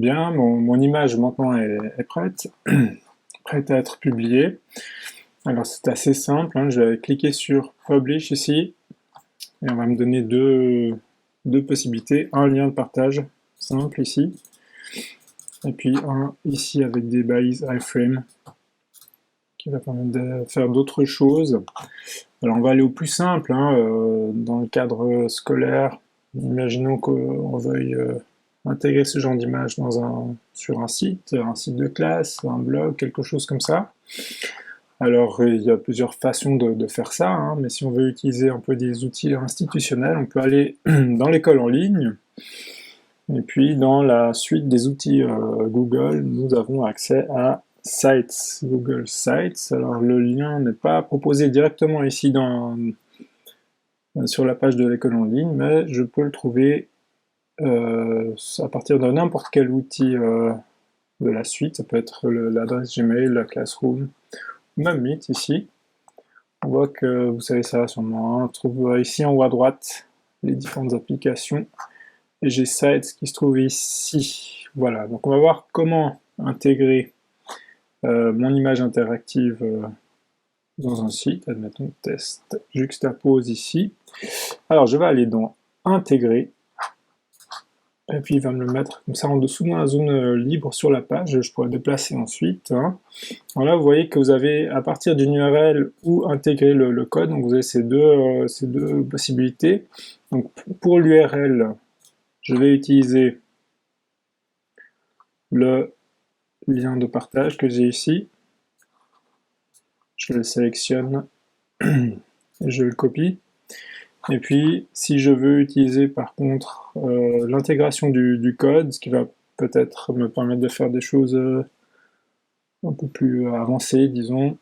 Bien, mon image maintenant est prête, prête à être publiée. Alors c'est assez simple, hein, je vais cliquer sur Publish ici, et on va me donner deux possibilités. Un lien de partage simple ici, et puis un ici avec des balises iframe, qui va permettre de faire d'autres choses. Alors on va aller au plus simple, hein, dans le cadre scolaire. Imaginons qu'on veuille intégrer ce genre d'image sur un site de classe, un blog, quelque chose comme ça. Alors il y a plusieurs façons de faire ça, hein, mais si on veut utiliser un peu des outils institutionnels, on peut aller dans l'école en ligne, et puis dans la suite des outils Google, nous avons accès à Sites, Google Sites. Alors le lien n'est pas proposé directement ici sur la page de l'école en ligne, mais je peux le trouver à partir de n'importe quel outil de la suite. Ça peut être l'adresse Gmail, la Classroom, ou même Meet ici. On voit que vous savez ça sûrement, hein. On trouve ici en haut à droite les différentes applications. Et j'ai Sites qui se trouve ici. Voilà, donc on va voir comment intégrer mon image interactive dans un site. Admettons test, juxtapose ici. Alors je vais aller dans Intégrer. Et puis il va me le mettre comme ça en dessous dans la zone libre sur la page. Je pourrais déplacer ensuite, hein. Alors là, vous voyez que vous avez, à partir d'une URL ou intégrer le code, donc vous avez ces deux possibilités. Donc pour l'URL, je vais utiliser le lien de partage que j'ai ici. Je le sélectionne et je le copie. Et puis, si je veux utiliser par contre l'intégration du code, ce qui va peut-être me permettre de faire des choses un peu plus avancées, disons,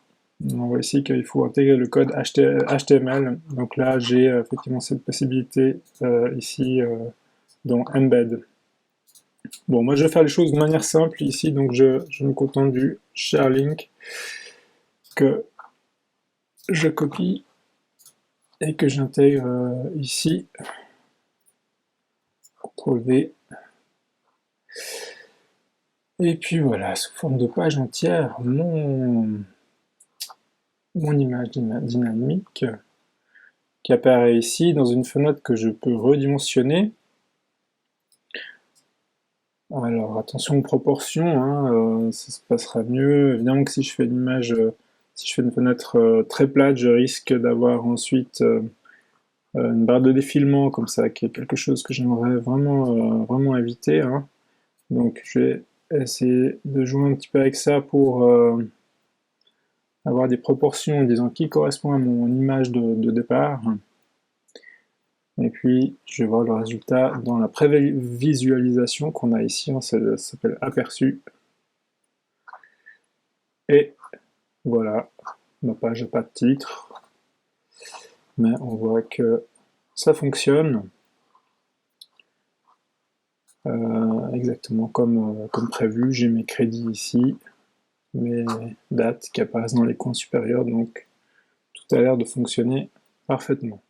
on voit ici qu'il faut intégrer le code HTML. Donc là, j'ai effectivement cette possibilité ici dans Embed. Bon, moi je vais faire les choses de manière simple ici, donc je me contente du share link que je copie et que j'intègre ici. CTRL V. Et puis voilà, sous forme de page entière, mon image dynamique qui apparaît ici dans une fenêtre que je peux redimensionner. Alors attention aux proportions, hein, ça se passera mieux. Évidemment que si je fais une image, si je fais une fenêtre très plate, je risque d'avoir ensuite une barre de défilement comme ça, qui est quelque chose que j'aimerais vraiment éviter, hein. Donc je vais essayer de jouer un petit peu avec ça pour avoir des proportions, disons, qui correspondent à mon image de départ. Et puis, je vais voir le résultat dans la prévisualisation qu'on a ici, hein, ça s'appelle aperçu. Et voilà, ma page n'a pas de titre, mais on voit que ça fonctionne exactement comme prévu. J'ai mes crédits ici, mes dates qui apparaissent dans les coins supérieurs, donc tout a l'air de fonctionner parfaitement.